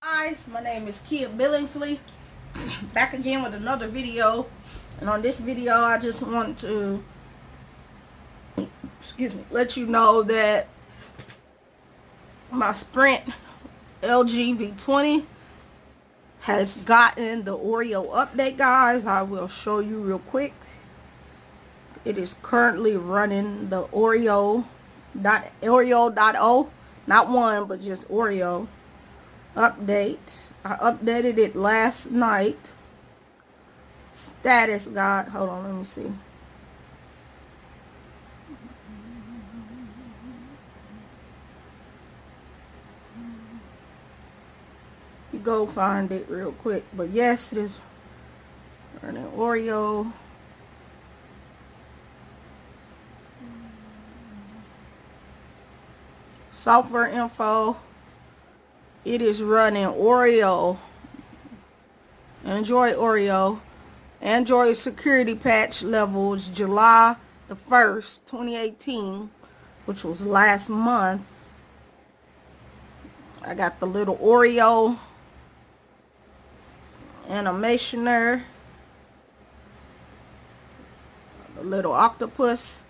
Guys, my name is Kia Billingsley, back again with another video. And on this video I just want to let you know that my Sprint LG v20 has gotten the Oreo update, guys. I will show you real quick. It is currently running the Oreo.o, not one but just Oreo update. I updated it last night. Status, guide. Hold on, let me see. You go find it real quick. But yes, it is running Oreo. Software info. It is running Oreo. Oreo. Android security patch levels July the 1st, 2018, which was last month. I got the little Oreo animationer, the little octopus.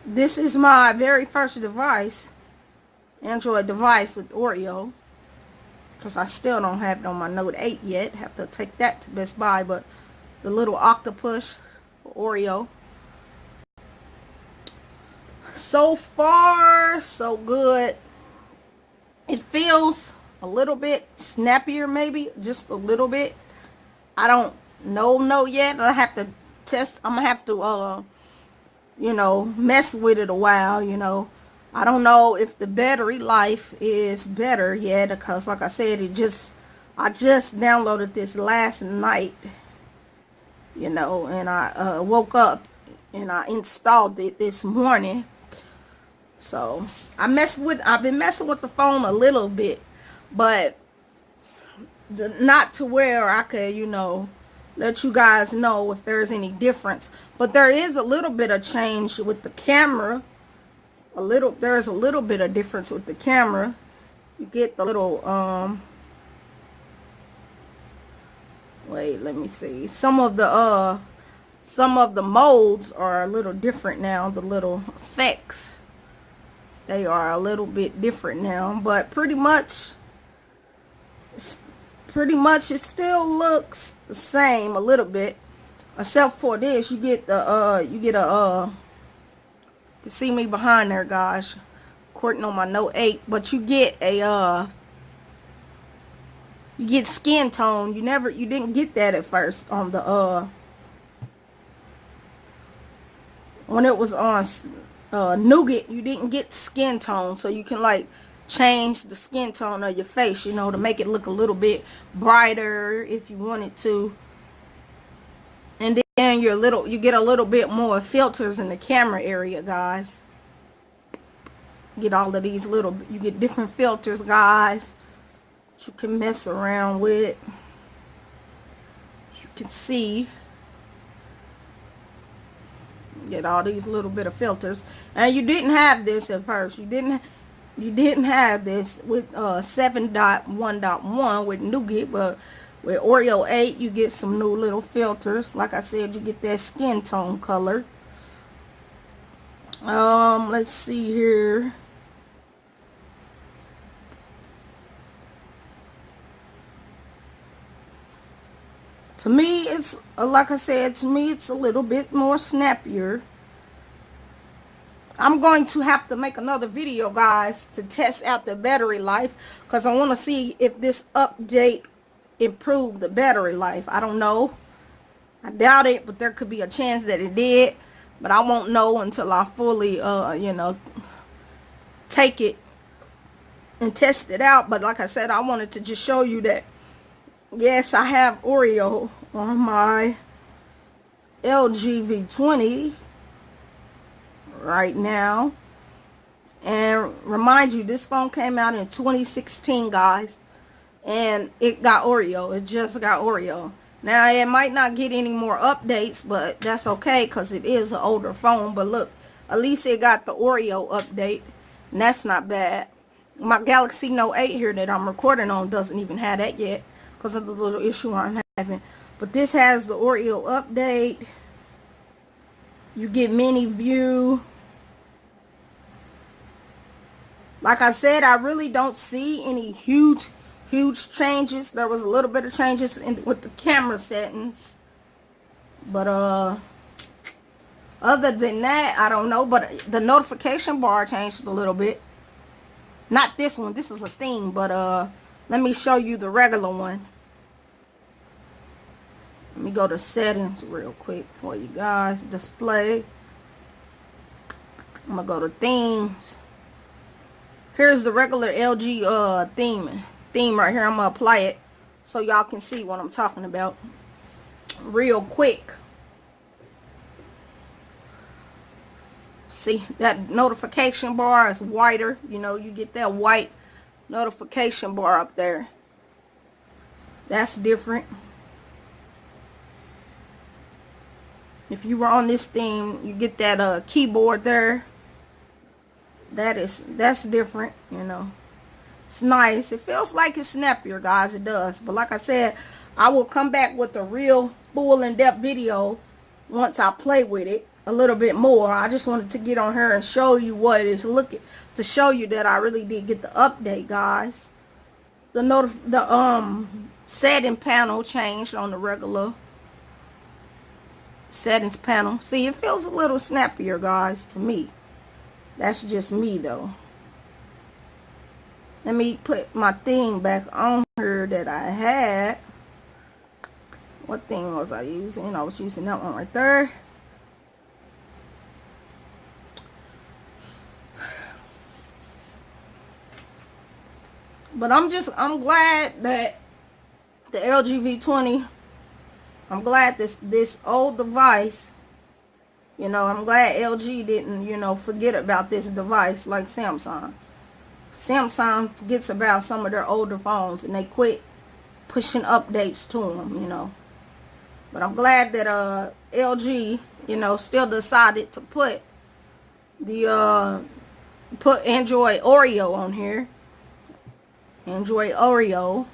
This is my very first device, Android device with Oreo, because I still don't have it on my Note 8 yet. Have to take that to Best Buy. But the little octopus Oreo. So far, so good. It feels a little bit snappier, maybe just a little bit. I don't know yet. I have to test. I'm gonna have to mess with it a while. I don't know if the battery life is better yet, because like I said, I just downloaded this last night, and I woke up and I installed it this morning. So I've been messing with the phone a little bit, but not to where I could, let you guys know if there's any difference. But there is a little bit of change with the camera. There's a little bit of difference with the camera. You get the little wait, let me see. Some of the modes are a little different now. The little effects, they are a little bit different now, but pretty much it still looks the same a little bit, except for this. You get you see me behind there, guys, recording on my Note 8, but you get you get skin tone. You didn't get that at first on the when it was on Nougat. You didn't get skin tone, so you can like change the skin tone of your face, to make it look a little bit brighter if you wanted to. And then you get a little bit more filters in the camera area, guys. Get all of these you get different filters, guys, that you can mess around with. As you can see, get all these little bit of filters. And you didn't have this at first. You didn't have this with 7.1.1 with Nougat, but with Oreo 8 you get some new little filters. Like I said, you get that skin tone color. Let's see here. To me, it's like I said, to me it's a little bit more snappier. I'm going to have to make another video, guys, to test out the battery life, because I want to see if this update improved the battery life. I don't know. I doubt it, but there could be a chance that it did. But I won't know until I fully, take it and test it out. But like I said, I wanted to just show you that, yes, I have Oreo on my LG V20 right now. And remind you, this phone came out in 2016, guys, and it got Oreo. It just got Oreo. Now it might not get any more updates, but that's okay, because it is an older phone. But look, at least it got the Oreo update, and that's not bad. My Galaxy Note 8 here that I'm recording on doesn't even have that yet because of the little issue I'm having. But this has the Oreo update. You get mini view. Like I said, I really don't see any huge changes. There was a little bit of changes with the camera settings. But other than that, I don't know. But the notification bar changed a little bit. Not this one. This is a theme. But let me show you the regular one. Let me go to settings real quick for you guys. Display. I'm going to go to themes. Here's the regular LG theme right here. I'm going to apply it so y'all can see what I'm talking about real quick. See, that notification bar is whiter. You know, you get that white notification bar up there. That's different. If you were on this theme, you get that keyboard there. That's different, you know. It's nice. It feels like it's snappier, guys. It does. But like I said, I will come back with a real full in-depth video once I play with it a little bit more. I just wanted to get on here and show you what it is looking, to show you that I really did get the update, guys. The setting panel changed on the regular settings panel. See, it feels a little snappier, guys, to me. That's just me, though. Let me put my thing back on here that I had. What thing was I using? I was using that one right there. But I'm glad that the LG V20, I'm glad this old device, you know, I'm glad LG didn't, you know, forget about this device like Samsung. Samsung forgets about some of their older phones and they quit pushing updates to them, you know. But I'm glad that LG, you know, still decided to put the put Android Oreo on here. Android Oreo.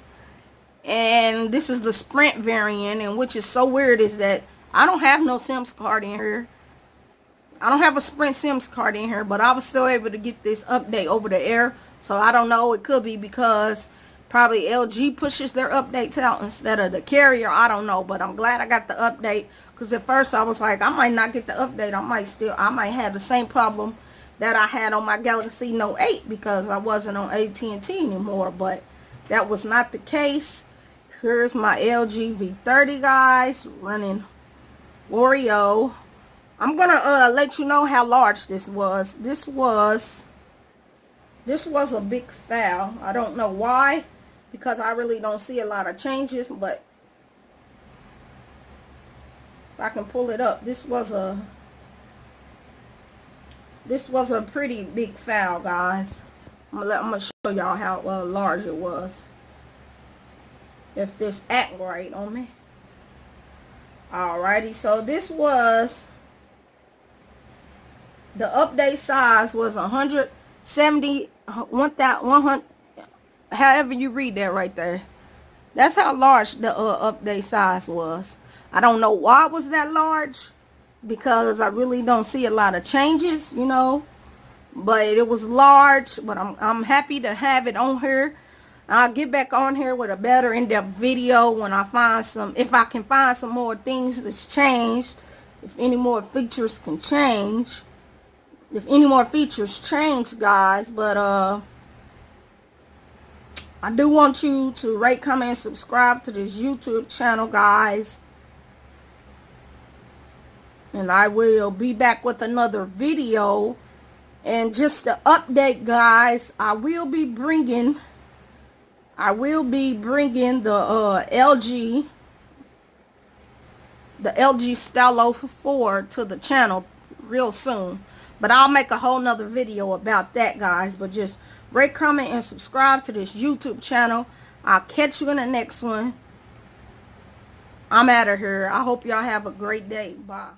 And this is the Sprint variant, and which is so weird is that I don't have no SIMS card in here. I don't have a Sprint SIMS card in here, but I was still able to get this update over the air. So I don't know, it could be because probably LG pushes their updates out instead of the carrier. I don't know, but I'm glad I got the update, because at first I was like, I might not get the update. I might have the same problem that I had on my Galaxy Note 8 because I wasn't on AT&T anymore, but that was not the case. Here's my LG V30, guys, running Oreo. I'm gonna let you know how large this was. This was a big file. I don't know why, because I really don't see a lot of changes, but if I can pull it up, this was a pretty big file, guys. I'm gonna show y'all how large it was. If this act right on me. Alrighty, so this was, the update size was 170, 100, however you read that right there. That's how large the update size was. I don't know why it was that large, because I really don't see a lot of changes, you know. But it was large, but I'm happy to have it on here. I'll get back on here with a better in-depth video when I find some, if I can find some more things that's changed, if any more features can change, if any more features change, guys. But I do want you to rate, comment, and subscribe to this YouTube channel, guys. And I will be back with another video. And just to update, guys, I will be bringing the LG Stylo 4 to the channel real soon. But I'll make a whole nother video about that, guys. But just rate, comment, and subscribe to this YouTube channel. I'll catch you in the next one. I'm out of here. I hope y'all have a great day. Bye.